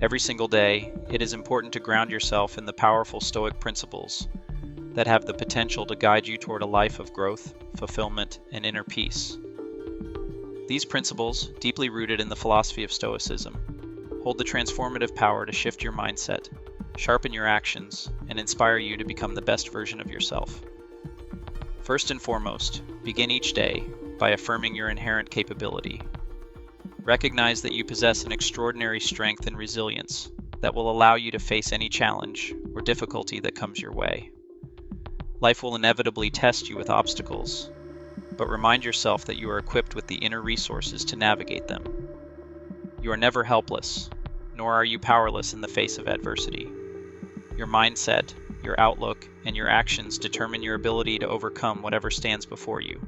Every single day, it is important to ground yourself in the powerful Stoic principles that have the potential to guide you toward a life of growth, fulfillment, and inner peace. These principles, deeply rooted in the philosophy of Stoicism, hold the transformative power to shift your mindset, sharpen your actions, and inspire you to become the best version of yourself. First and foremost, begin each day by affirming your inherent capability. Recognize that you possess an extraordinary strength and resilience that will allow you to face any challenge or difficulty that comes your way. Life will inevitably test you with obstacles, but remind yourself that you are equipped with the inner resources to navigate them. You are never helpless, nor are you powerless in the face of adversity. Your mindset, your outlook, and your actions determine your ability to overcome whatever stands before you.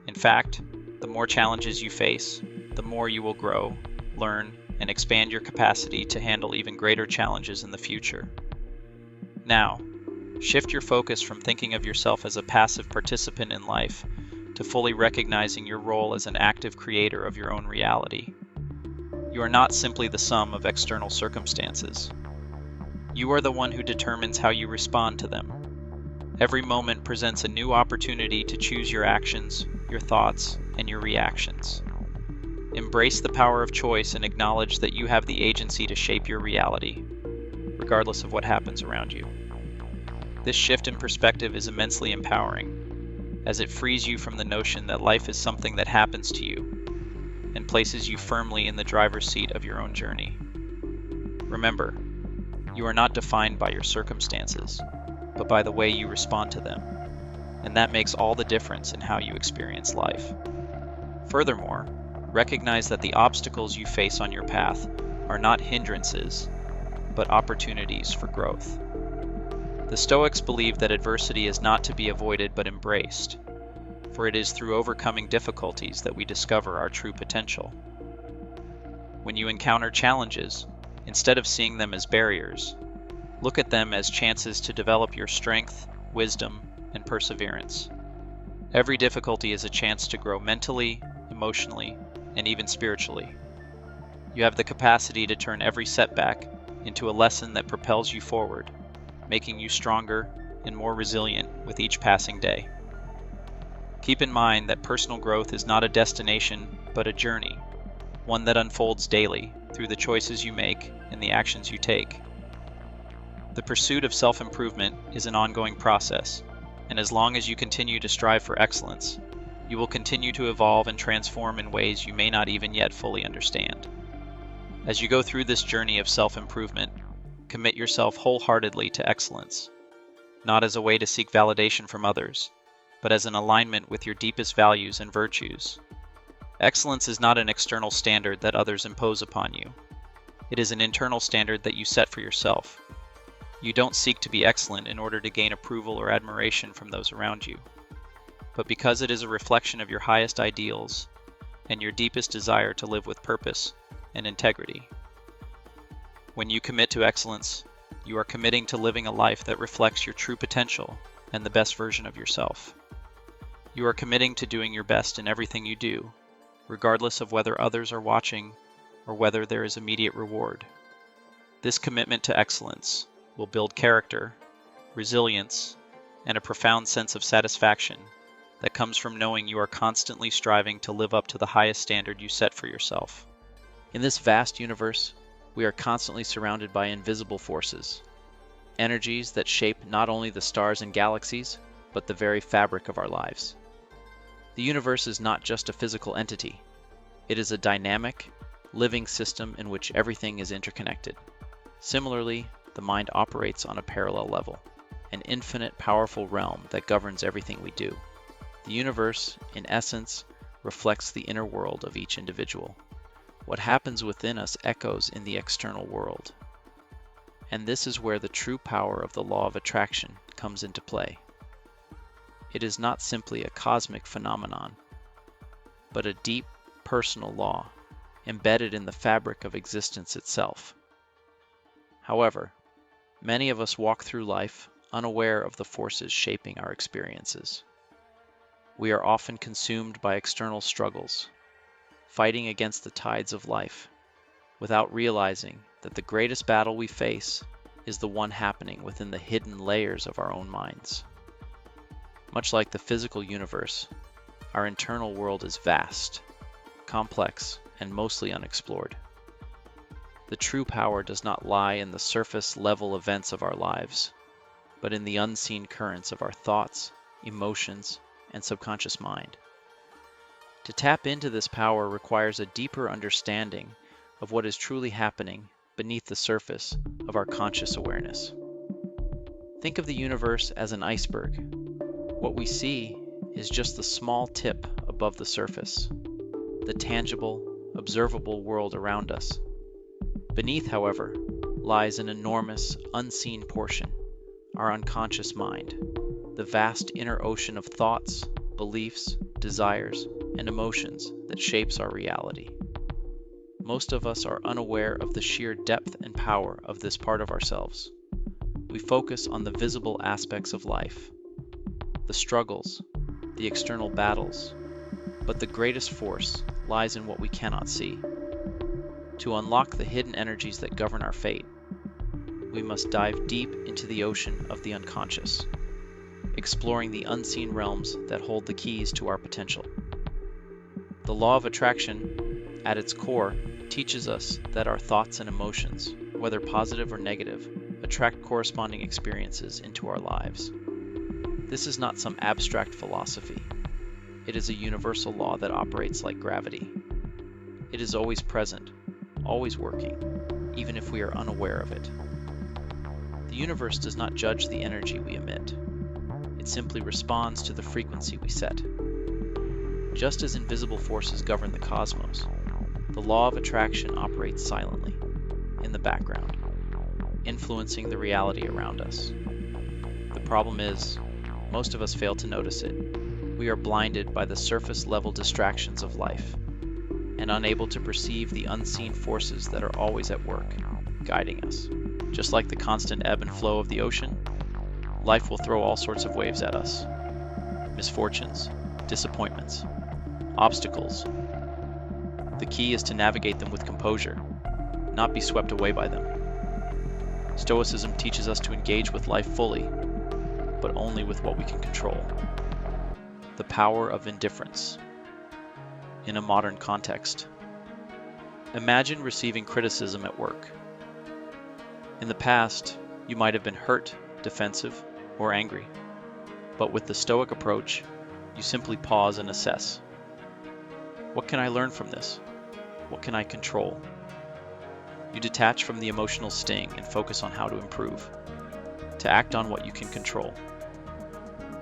In fact, the more challenges you face, the more you will grow, learn, and expand your capacity to handle even greater challenges in the future. Now, shift your focus from thinking of yourself as a passive participant in life to fully recognizing your role as an active creator of your own reality. You are not simply the sum of external circumstances. You are the one who determines how you respond to them. Every moment presents a new opportunity to choose your actions, your thoughts, and your reactions. Embrace the power of choice and acknowledge that you have the agency to shape your reality, regardless of what happens around you. This shift in perspective is immensely empowering, as it frees you from the notion that life is something that happens to you, and places you firmly in the driver's seat of your own journey. Remember, you are not defined by your circumstances, but by the way you respond to them, and that makes all the difference in how you experience life. Furthermore, recognize that the obstacles you face on your path are not hindrances, but opportunities for growth. The Stoics believe that adversity is not to be avoided but embraced, for it is through overcoming difficulties that we discover our true potential. When you encounter challenges, instead of seeing them as barriers, look at them as chances to develop your strength, wisdom, and perseverance. Every difficulty is a chance to grow mentally, emotionally, and even spiritually. You have the capacity to turn every setback into a lesson that propels you forward, making you stronger and more resilient with each passing day. Keep in mind that personal growth is not a destination, but a journey, one that unfolds daily through the choices you make and the actions you take. The pursuit of self-improvement is an ongoing process, and as long as you continue to strive for excellence, you will continue to evolve and transform in ways you may not even yet fully understand. As you go through this journey of self-improvement, commit yourself wholeheartedly to excellence, not as a way to seek validation from others, but as an alignment with your deepest values and virtues. Excellence is not an external standard that others impose upon you. It is an internal standard that you set for yourself. You don't seek to be excellent in order to gain approval or admiration from those around you, but because it is a reflection of your highest ideals and your deepest desire to live with purpose and integrity. When you commit to excellence, you are committing to living a life that reflects your true potential and the best version of yourself. You are committing to doing your best in everything you do, regardless of whether others are watching or whether there is immediate reward. This commitment to excellence will build character, resilience, and a profound sense of satisfaction that comes from knowing you are constantly striving to live up to the highest standard you set for yourself. In this vast universe, we are constantly surrounded by invisible forces, energies that shape not only the stars and galaxies, but the very fabric of our lives. The universe is not just a physical entity. It is a dynamic, living system in which everything is interconnected. Similarly, the mind operates on a parallel level, an infinite, powerful realm that governs everything we do. The universe, in essence, reflects the inner world of each individual. What happens within us echoes in the external world. And this is where the true power of the law of attraction comes into play. It is not simply a cosmic phenomenon, but a deep, personal law embedded in the fabric of existence itself. However, many of us walk through life unaware of the forces shaping our experiences. We are often consumed by external struggles, fighting against the tides of life, without realizing that the greatest battle we face is the one happening within the hidden layers of our own minds. Much like the physical universe, our internal world is vast, complex, and mostly unexplored. The true power does not lie in the surface level events of our lives, but in the unseen currents of our thoughts, emotions, and subconscious mind. To tap into this power requires a deeper understanding of what is truly happening beneath the surface of our conscious awareness. Think of the universe as an iceberg. What we see is just the small tip above the surface, the tangible, observable world around us. Beneath, however, lies an enormous, unseen portion, our unconscious mind, the vast inner ocean of thoughts, beliefs, desires, and emotions that shapes our reality. Most of us are unaware of the sheer depth and power of this part of ourselves. We focus on the visible aspects of life, the struggles, the external battles, but the greatest force lies in what we cannot see. To unlock the hidden energies that govern our fate, we must dive deep into the ocean of the unconscious, exploring the unseen realms that hold the keys to our potential. The law of attraction, at its core, teaches us that our thoughts and emotions, whether positive or negative, attract corresponding experiences into our lives. This is not some abstract philosophy. It is a universal law that operates like gravity. It is always present, always working, even if we are unaware of it. The universe does not judge the energy we emit. It simply responds to the frequency we set. Just as invisible forces govern the cosmos, the law of attraction operates silently, in the background, influencing the reality around us. The problem is, most of us fail to notice it. We are blinded by the surface-level distractions of life, and unable to perceive the unseen forces that are always at work, guiding us. Just like the constant ebb and flow of the ocean, life will throw all sorts of waves at us. Misfortunes, disappointments, obstacles. The key is to navigate them with composure, not be swept away by them. Stoicism teaches us to engage with life fully, but only with what we can control. The power of indifference. In a modern context, imagine receiving criticism at work. In the past, you might have been hurt, defensive, or angry. But with the Stoic approach, you simply pause and assess. What can I learn from this? What can I control? You detach from the emotional sting and focus on how to improve, to act on what you can control.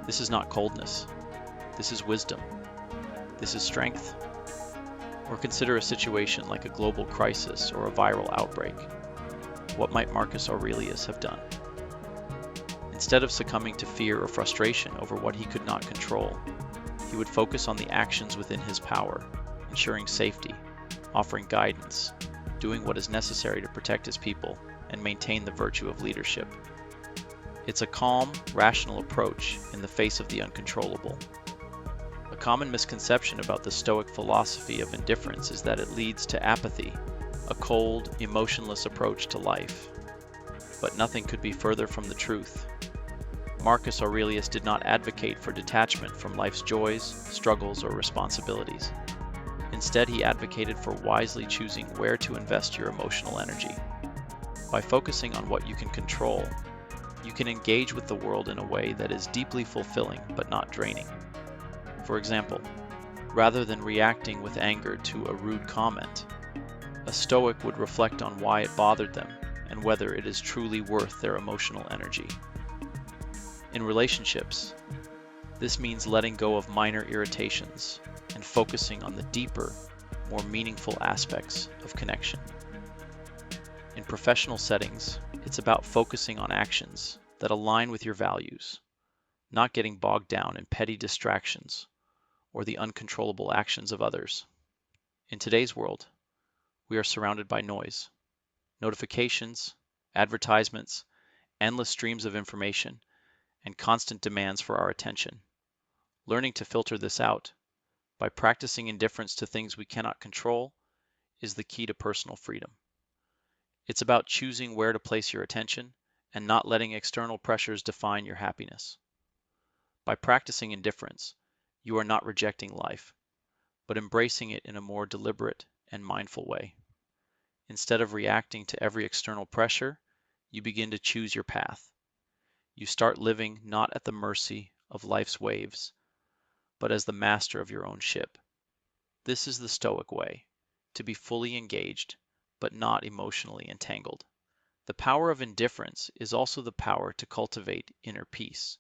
This is not coldness. This is wisdom. This is strength. Or consider a situation like a global crisis or a viral outbreak. What might Marcus Aurelius have done? Instead of succumbing to fear or frustration over what he could not control, he would focus on the actions within his power, ensuring safety, offering guidance, doing what is necessary to protect his people, and maintain the virtue of leadership. It's a calm, rational approach in the face of the uncontrollable. A common misconception about the Stoic philosophy of indifference is that it leads to apathy, a cold, emotionless approach to life. But nothing could be further from the truth. Marcus Aurelius did not advocate for detachment from life's joys, struggles, or responsibilities. Instead, he advocated for wisely choosing where to invest your emotional energy. By focusing on what you can control, you can engage with the world in a way that is deeply fulfilling but not draining. For example, rather than reacting with anger to a rude comment, a Stoic would reflect on why it bothered them and whether it is truly worth their emotional energy. In relationships, this means letting go of minor irritations and focusing on the deeper, more meaningful aspects of connection. In professional settings, it's about focusing on actions that align with your values, not getting bogged down in petty distractions or the uncontrollable actions of others. In today's world, we are surrounded by noise, notifications, advertisements, endless streams of information, and constant demands for our attention. Learning to filter this out by practicing indifference to things we cannot control is the key to personal freedom. It's about choosing where to place your attention and not letting external pressures define your happiness. By practicing indifference, you are not rejecting life, but embracing it in a more deliberate and mindful way. Instead of reacting to every external pressure, you begin to choose your path. You start living not at the mercy of life's waves, but as the master of your own ship. This is the Stoic way, to be fully engaged, but not emotionally entangled. The power of indifference is also the power to cultivate inner peace.